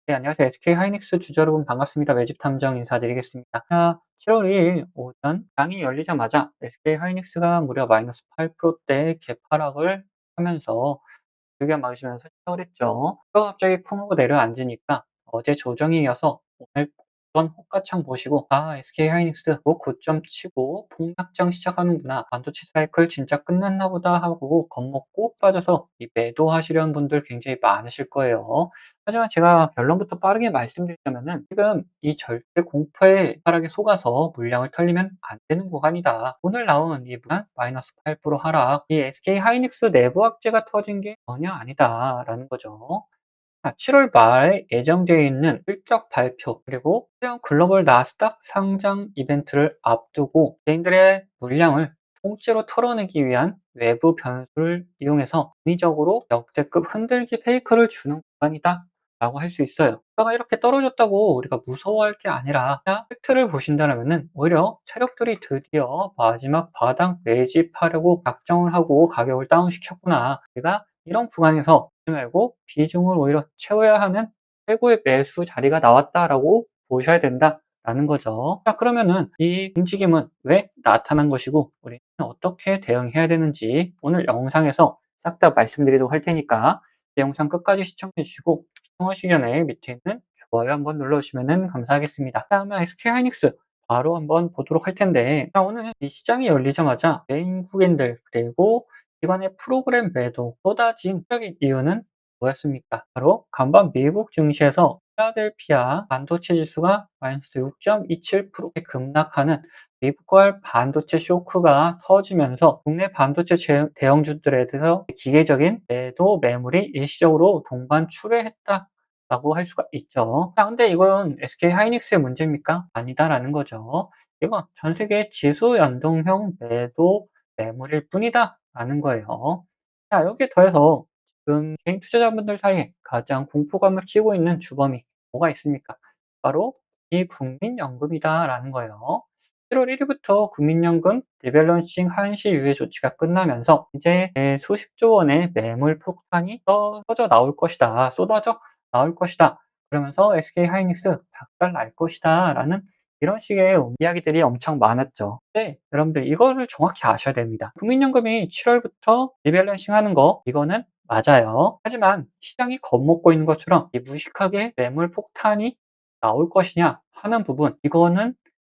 네, 안녕하세요. SK 하이닉스 주주 여러분 반갑습니다. 매집 탐정 인사드리겠습니다. 7월 2일 오전 장이 열리자마자 SK 하이닉스가 무려 마이너스 8%대 개파락을 하면서 즐겨 막으시면서 시작을 했죠. 또 갑자기 쿵 하고 내려앉으니까 어제 조정이 이어서 오늘 어떤 호가창 보시고 SK 하이닉스 뭐 고점 치고 폭락장 시작하는구나. 반도체 사이클 진짜 끝났나 보다 하고 겁먹고 빠져서 이 매도하시려는 분들 굉장히 많으실 거예요. 하지만 제가 결론부터 빠르게 말씀드리자면은 지금 이 절대 공포의 하락에 속아서 물량을 털리면 안 되는 구간이다. 오늘 나온 이 구간 마이너스 8% 하락, 이 SK 하이닉스 내부 악재가 터진 게 전혀 아니다라는 거죠. 7월 말에 예정되어 있는 실적 발표 그리고 최근 글로벌 나스닥 상장 이벤트를 앞두고 개인들의 물량을 통째로 털어내기 위한 외부 변수를 이용해서 인위적으로 역대급 흔들기 페이크를 주는 구간이다 라고 할 수 있어요. 주가가 이렇게 떨어졌다고 우리가 무서워할 게 아니라 팩트를 보신다면 오히려 세력들이 드디어 마지막 바닥 매집하려고 작정을 하고 가격을 다운시켰구나. 우리가 이런 구간에서 말고 비중을 오히려 채워야 하는 최고의 매수 자리가 나왔다라고 보셔야 된다라는 거죠. 자, 그러면은 이 움직임은 왜 나타난 것이고 우리는 어떻게 대응해야 되는지 오늘 영상에서 싹 다 말씀드리도록 할 테니까 이 영상 끝까지 시청해 주시고 시청하시기 전에 밑에 있는 좋아요 한번 눌러주시면 감사하겠습니다. 다음에 SK 하이닉스 바로 한번 보도록 할 텐데, 자, 오늘 이 시장이 열리자마자 외국인들 그리고 기관의 프로그램 매도 쏟아진 적인 이유는 뭐였습니까? 바로 간밤 미국 증시에서 필라델피아 반도체 지수가 마이너스 6.27% 급락하는 미국발 반도체 쇼크가 터지면서 국내 반도체 대형주들에 대해서 기계적인 매도 매물이 일시적으로 동반 출회했다라고 할 수가 있죠. 자, 근데 이건 SK 하이닉스의 문제입니까? 아니다라는 거죠. 이건 전 세계 지수 연동형 매도 매물일 뿐이다 라는 거예요. 자, 여기에 더해서 지금 개인 투자자분들 사이에 가장 공포감을 키우고 있는 주범이 뭐가 있습니까? 바로 이 국민연금이다라는 거예요. 7월 1일부터 국민연금 리밸런싱 한시 유예 조치가 끝나면서 이제 수십조 원의 매물 폭탄이 터져 나올 것이다. 쏟아져 나올 것이다. 그러면서 SK 하이닉스 박살 날 것이다. 라는 이런 식의 이야기들이 엄청 많았죠. 네, 여러분들 이거를 정확히 아셔야 됩니다. 국민연금이 7월부터 리밸런싱 하는 거 이거는 맞아요. 하지만 시장이 겁먹고 있는 것처럼 이 무식하게 매물 폭탄이 나올 것이냐 하는 부분 이거는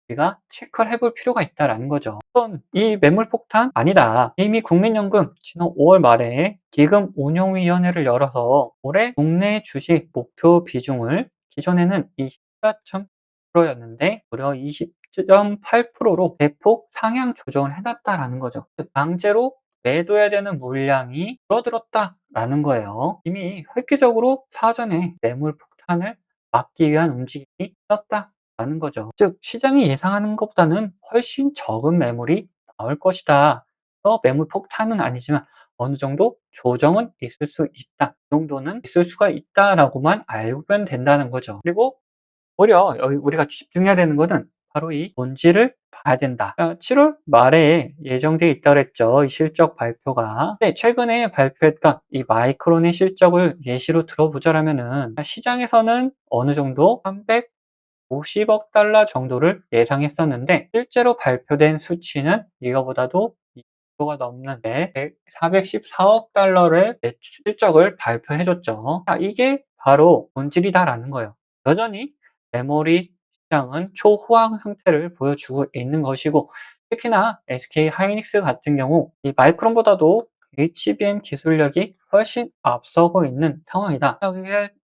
우리가 체크를 해볼 필요가 있다라는 거죠. 우선 이 매물 폭탄 아니다. 이미 국민연금 지난 5월 말에 기금 운용위원회를 열어서 올해 국내 주식 목표 비중을 기존에는 24.9%였는데 무려 20.8%로 대폭 상향 조정을 해놨다라는 거죠. 즉 강제로 매도해야 되는 물량이 줄어들었다라는 거예요. 이미 획기적으로 사전에 매물 폭탄을 막기 위한 움직임이 있었다라는 거죠. 즉 시장이 예상하는 것보다는 훨씬 적은 매물이 나올 것이다. 매물 폭탄은 아니지만 어느 정도 조정은 있을 수 있다. 이 정도는 있을 수가 있다라고만 알면 된다는 거죠. 그리고 오히려 여기 우리가 집중해야 되는 거는 바로 이 본질을 봐야 된다. 7월 말에 예정되어 있다 그랬죠. 이 실적 발표가. 네, 최근에 발표했던 이 마이크론의 실적을 예시로 들어보자라면은 시장에서는 어느 정도 350억 달러 정도를 예상했었는데 실제로 발표된 수치는 이거보다도 20%가 넘는데 414억 달러의 실적을 발표해줬죠. 자, 이게 바로 본질이다라는 거예요. 여전히 메모리 시장은 초호황 상태를 보여주고 있는 것이고 특히나 SK 하이닉스 같은 경우 이 마이크론보다도 HBM 기술력이 훨씬 앞서고 있는 상황이다.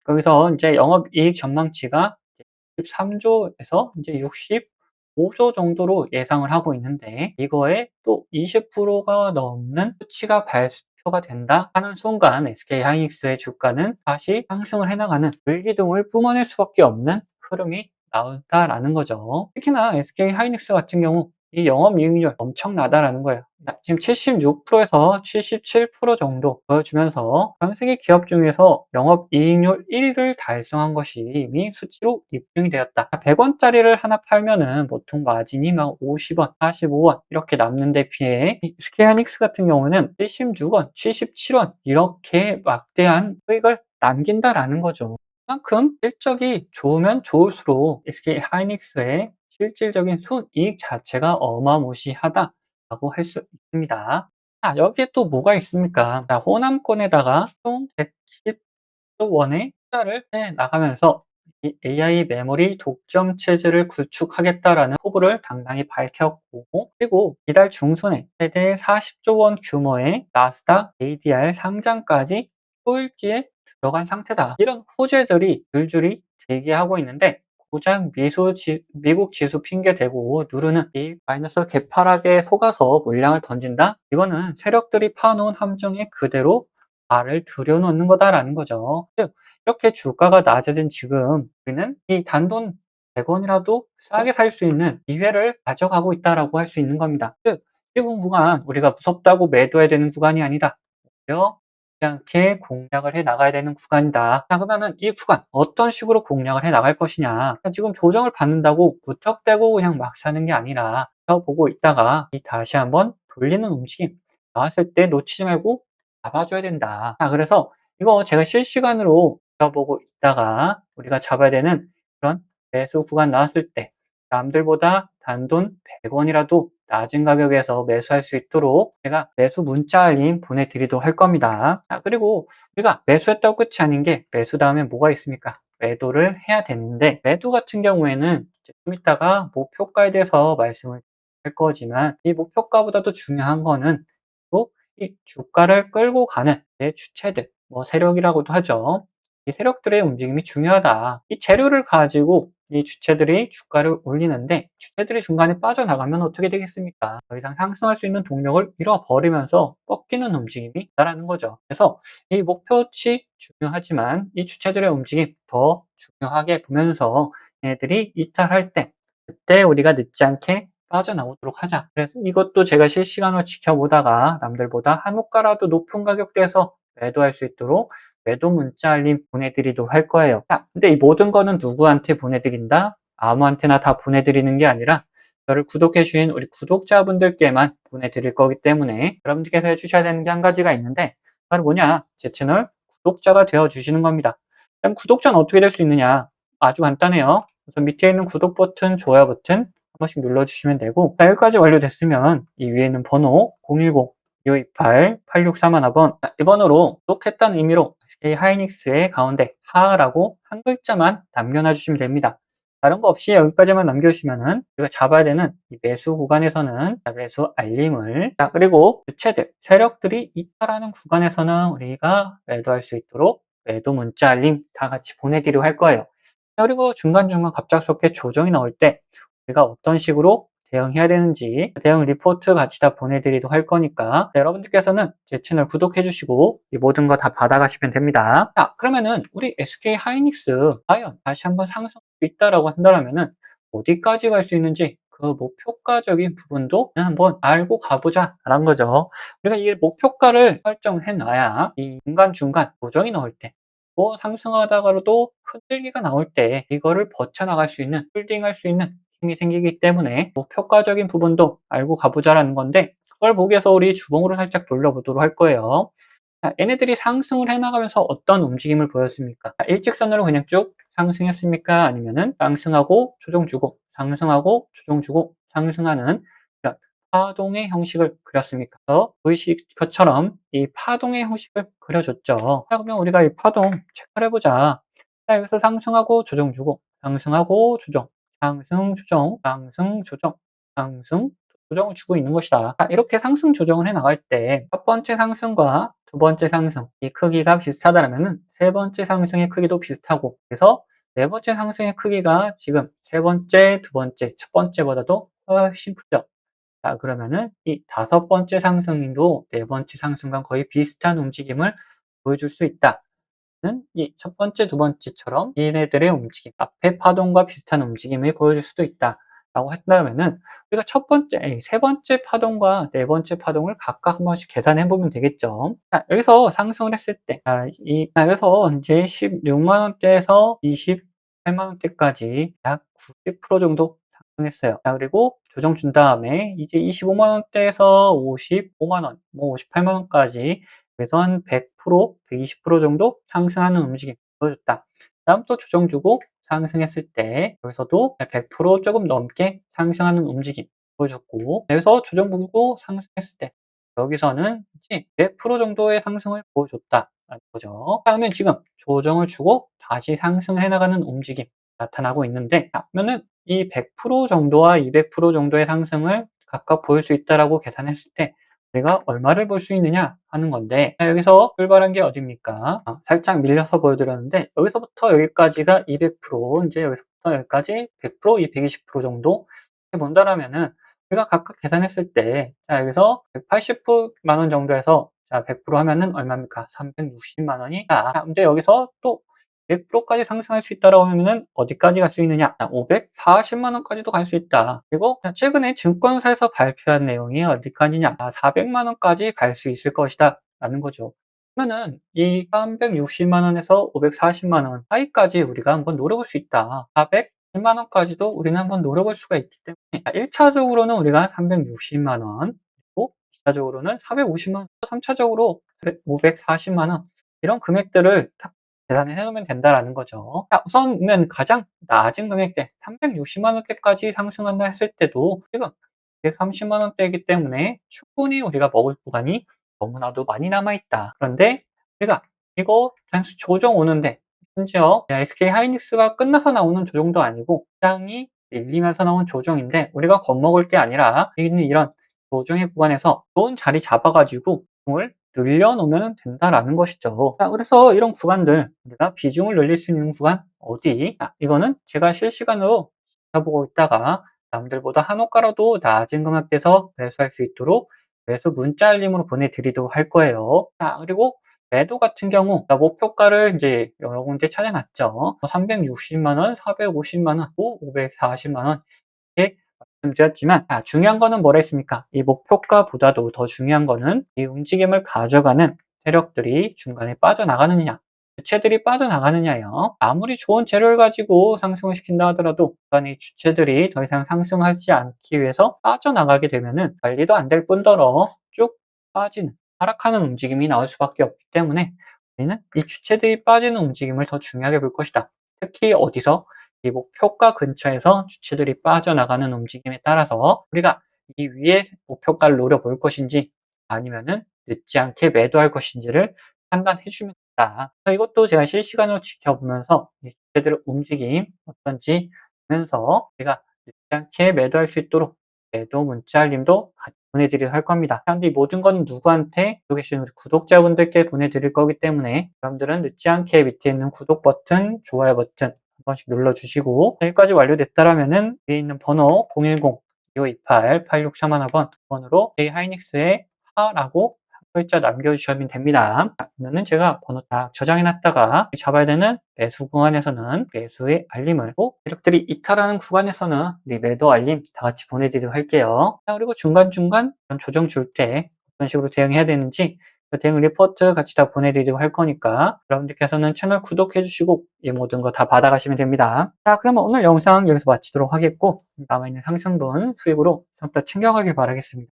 여기서 이제 영업이익 전망치가 13조에서 이제 65조 정도로 예상을 하고 있는데 이거에 또 20%가 넘는 수치가 발표가 된다 하는 순간 SK 하이닉스의 주가는 다시 상승을 해나가는 불기둥을 뿜어낼 수밖에 없는 흐름이 나온다라는 거죠. 특히나 SK 하이닉스 같은 경우 이 영업이익률 엄청나다라는 거예요. 지금 76%에서 77% 정도 보여주면서 전 세계 기업 중에서 영업이익률 1위를 달성한 것이 이미 수치로 입증이 되었다. 100원짜리를 하나 팔면은 보통 마진이 막 50원, 45원 이렇게 남는 데 비해 SK 하이닉스 같은 경우는 76원, 77원 이렇게 막대한 수익을 남긴다라는 거죠. 그만큼 실적이 좋으면 좋을수록 SK 하이닉스의 실질적인 순이익 자체가 어마무시하다라고 할 수 있습니다. 자, 여기에 또 뭐가 있습니까? 자, 호남권에다가 총 110조 원의 투자를 해 나가면서 이 AI 메모리 독점 체제를 구축하겠다라는 포부를 당당히 밝혔고, 그리고 이달 중순에 최대 40조 원 규모의 나스닥 ADR 상장까지 초읽기에 들어간 상태다. 이런 호재들이 줄줄이 대기하고 있는데, 고장 미국 지수 핑계 대고 누르는 이 마이너스 개파락에 속아서 물량을 던진다? 이거는 세력들이 파놓은 함정에 그대로 발을 들여놓는 거다라는 거죠. 즉, 이렇게 주가가 낮아진 지금 우리는 이 단돈 100원이라도 싸게 살 수 있는 기회를 가져가고 있다라고 할 수 있는 겁니다. 즉, 지금 구간 우리가 무섭다고 매도해야 되는 구간이 아니다. 오히려 않게 공략을 해 나가야 되는 구간이다. 자, 그러면은 이 구간 어떤 식으로 공략을 해 나갈 것이냐. 자, 지금 조정을 받는다고 무턱대고 그냥 막 사는 게 아니라 보고 있다가 이 다시 한번 돌리는 움직임 나왔을 때 놓치지 말고 잡아줘야 된다. 자, 그래서 이거 제가 실시간으로 보고 있다가 우리가 잡아야 되는 그런 매수 구간 나왔을 때 남들보다 단돈 100원이라도 낮은 가격에서 매수할 수 있도록 제가 매수 문자 알림 보내드리도록 할 겁니다. 자, 그리고 우리가 매수했다고 끝이 아닌 게 매수 다음에 뭐가 있습니까? 매도를 해야 되는데 매도 같은 경우에는 좀 이따가 목표가에 대해서 말씀을 할 거지만 이 목표가보다도 중요한 거는 또 이 주가를 끌고 가는 내 주체들, 뭐 세력이라고도 하죠. 이 세력들의 움직임이 중요하다. 이 재료를 가지고 이 주체들이 주가를 올리는데 주체들이 중간에 빠져나가면 어떻게 되겠습니까? 더 이상 상승할 수 있는 동력을 잃어버리면서 꺾이는 움직임이 있다는 거죠. 그래서 이 목표치 중요하지만 이 주체들의 움직임 더 중요하게 보면서 얘네들이 이탈할 때 그때 우리가 늦지 않게 빠져나오도록 하자. 그래서 이것도 제가 실시간으로 지켜보다가 남들보다 한 호가라도 높은 가격대에서 매도할 수 있도록 매도 문자 알림 보내드리도록 할 거예요. 자, 근데 이 모든 거는 누구한테 보내드린다? 아무한테나 다 보내드리는 게 아니라 저를 구독해 주신 우리 구독자분들께만 보내드릴 거기 때문에 여러분들께서 해주셔야 되는 게 한 가지가 있는데 바로 뭐냐? 제 채널 구독자가 되어 주시는 겁니다. 그럼 구독자는 어떻게 될 수 있느냐? 아주 간단해요. 우선 밑에 있는 구독 버튼, 좋아요 버튼 한 번씩 눌러주시면 되고 자, 여기까지 완료됐으면 이 위에 있는 번호 010 228-8631번 이 번호로 구독했다는 의미로 SK 하이닉스의 가운데 하라고 한 글자만 남겨놔 주시면 됩니다. 다른 거 없이 여기까지만 남겨주시면은 우리가 잡아야 되는 이 매수 구간에서는 매수 알림을 그리고 주체들, 세력들이 이탈하는 구간에서는 우리가 매도할 수 있도록 매도 문자 알림 다 같이 보내드리고 할 거예요. 그리고 중간중간 갑작스럽게 조정이 나올 때 우리가 어떤 식으로 대응해야 되는지 대응 리포트 같이 다 보내드리도록 할 거니까 여러분들께서는 제 채널 구독해 주시고 이 모든 거 다 받아가시면 됩니다. 자, 그러면은 우리 SK 하이닉스 과연 다시 한번 상승할 수 있다라고 한다면은 어디까지 갈 수 있는지 그 목표가적인 부분도 한번 알고 가보자 라는 거죠. 우리가 이 목표가를 설정해 놔야 이 중간중간 조정이 나올 때 뭐 상승하다가도 흔들기가 나올 때 이거를 버텨나갈 수 있는 홀딩할 수 있는 힘이 생기기 때문에 효과적인 부분도 알고 가보자라는 건데 그걸 보기 위해서 우리 주봉으로 살짝 돌려보도록 할 거예요. 자, 얘네들이 상승을 해나가면서 어떤 움직임을 보였습니까? 자, 일직선으로 그냥 쭉 상승했습니까? 아니면은 상승하고 조정 주고 상승하고 조정 주고 상승하는 이런 파동의 형식을 그렸습니까? 보이시 것처럼 이 파동의 형식을 그려줬죠. 자, 그러면 우리가 이 파동 체크를 해보자. 자, 여기서 상승하고 조정 주고 상승하고 조정 상승 조정 상승 조정 상승 조정을 주고 있는 것이다. 이렇게 상승 조정을 해 나갈 때 첫 번째 상승과 두 번째 상승 이 크기가 비슷하다면 세 번째 상승의 크기도 비슷하고 그래서 네 번째 상승의 크기가 지금 세 번째, 두 번째, 첫 번째보다도 훨씬 크죠. 자, 그러면은 이 다섯 번째 상승도 네 번째 상승과 거의 비슷한 움직임을 보여줄 수 있다. 이 첫 번째, 두 번째처럼 얘네들의 움직임, 앞에 파동과 비슷한 움직임을 보여줄 수도 있다. 라고 한다면은 우리가 세 번째 파동과 네 번째 파동을 각각 한 번씩 계산해 보면 되겠죠. 자, 여기서 상승을 했을 때, 여기서 이제 16만 원대에서 28만 원대까지 약 90% 정도 상승했어요. 자, 그리고 조정 준 다음에 이제 25만 원대에서 55만 원, 뭐 58만 원까지 그래서 한 100%, 120% 정도 상승하는 움직임 보여줬다. 다음 또 조정 주고 상승했을 때 여기서도 100% 조금 넘게 상승하는 움직임 보여줬고, 여기서 조정 보고 상승했을 때 여기서는 100% 정도의 상승을 보여줬다라는 거죠. 그러면 지금 조정을 주고 다시 상승을 해나가는 움직임 나타나고 있는데, 그러면은 이 100% 정도와 200% 정도의 상승을 각각 보일 수 있다라고 계산했을 때 우리가 얼마를 볼 수 있느냐 하는 건데, 여기서 출발한 게 어딥니까? 살짝 밀려서 보여드렸는데 여기서부터 여기까지가 200%, 이제 여기서부터 여기까지 100%, 220% 정도 이렇게 본다라면은 우리가 각각 계산했을 때, 자 여기서 180만 원 정도에서 자 100% 하면은 얼마입니까? 360만 원이. 자 근데 여기서 또 100%까지 상승할 수 있다라고 하면은 어디까지 갈 수 있느냐? 540만 원까지도 갈 수 있다. 그리고 최근에 증권사에서 발표한 내용이 어디까지냐? 400만 원까지 갈 수 있을 것이다 라는 거죠. 그러면은 이 360만 원에서 540만 원 사이까지 우리가 한번 노려볼 수 있다. 410만 원까지도 우리는 한번 노려볼 수가 있기 때문에 1차적으로는 우리가 360만 원, 그리고 2차적으로는 450만 원, 3차적으로 540만 원, 이런 금액들을 딱 계산을 해 놓으면 된다라는 거죠. 자, 우선은 가장 낮은 금액대 360만 원대까지 상승한다 했을 때도 지금 130만 원대이기 때문에 충분히 우리가 먹을 구간이 너무나도 많이 남아 있다. 그런데 우리가 이거 단수 조정 오는데, 심지어 SK 하이닉스가 끝나서 나오는 조정도 아니고 시장이 밀리면서 나온 조정인데, 우리가 겁먹을 게 아니라 이런 조정의 구간에서 좋은 자리 잡아가지고 비중을 늘려놓으면 된다라는 것이죠. 자, 그래서 이런 구간들 우리가 비중을 늘릴 수 있는 구간 어디? 이거는 제가 실시간으로 지켜보고 있다가 남들보다 한 호가라도 낮은 금액대에서 매수할 수 있도록 매수 문자 알림으로 보내드리도록 할 거예요. 자, 그리고 매도 같은 경우 목표가를 이제 여러 군데 찾아놨죠. 360만 원, 450만 원, 540만 원 이렇게 말씀드렸지만, 중요한 거는 뭐라 했습니까? 이 목표가보다도 더 중요한 거는 이 움직임을 가져가는 세력들이 중간에 빠져나가느냐, 주체들이 빠져나가느냐예요. 아무리 좋은 재료를 가지고 상승을 시킨다 하더라도 이 주체들이 더 이상 상승하지 않기 위해서 빠져나가게 되면은 관리도 안 될 뿐더러 쭉 빠지는, 하락하는 움직임이 나올 수밖에 없기 때문에 우리는 이 주체들이 빠지는 움직임을 더 중요하게 볼 것이다. 특히 어디서? 이 목표가 근처에서 주체들이 빠져나가는 움직임에 따라서 우리가 이 위에 목표가를 노려볼 것인지 아니면은 늦지 않게 매도할 것인지를 판단해 주면 된다. 이것도 제가 실시간으로 지켜보면서 이 주체들의 움직임 어떤지 보면서 우리가 늦지 않게 매도할 수 있도록 매도 문자 알림도 같이 보내드리도록 할 겁니다. 근데 이 모든 건 누구한테? 여기 계신 우리 구독자분들께 보내드릴 거기 때문에 여러분들은 늦지 않게 밑에 있는 구독 버튼, 좋아요 버튼 한 번씩 눌러주시고, 여기까지 완료됐다라면은 위에 있는 번호 010-2528-8631번 번호로 J하이닉스의 하라고 글자 남겨주시면 됩니다. 그러면은 제가 번호 딱 저장해 놨다가 잡아야 되는 매수 구간에서는 매수의 알림을, 세력들이 이탈하는 구간에서는 우리 매도 알림 다 같이 보내드리도록 할게요. 그리고 중간중간 조정 줄 때 어떤 식으로 대응해야 되는지 그 대응 리포트 같이 다 보내드리도록 할 거니까 여러분들께서는 채널 구독해 주시고 이 모든 거 다 받아가시면 됩니다. 자, 그러면 오늘 영상 여기서 마치도록 하겠고, 남아있는 상승분 수익으로 좀 더 챙겨가길 바라겠습니다.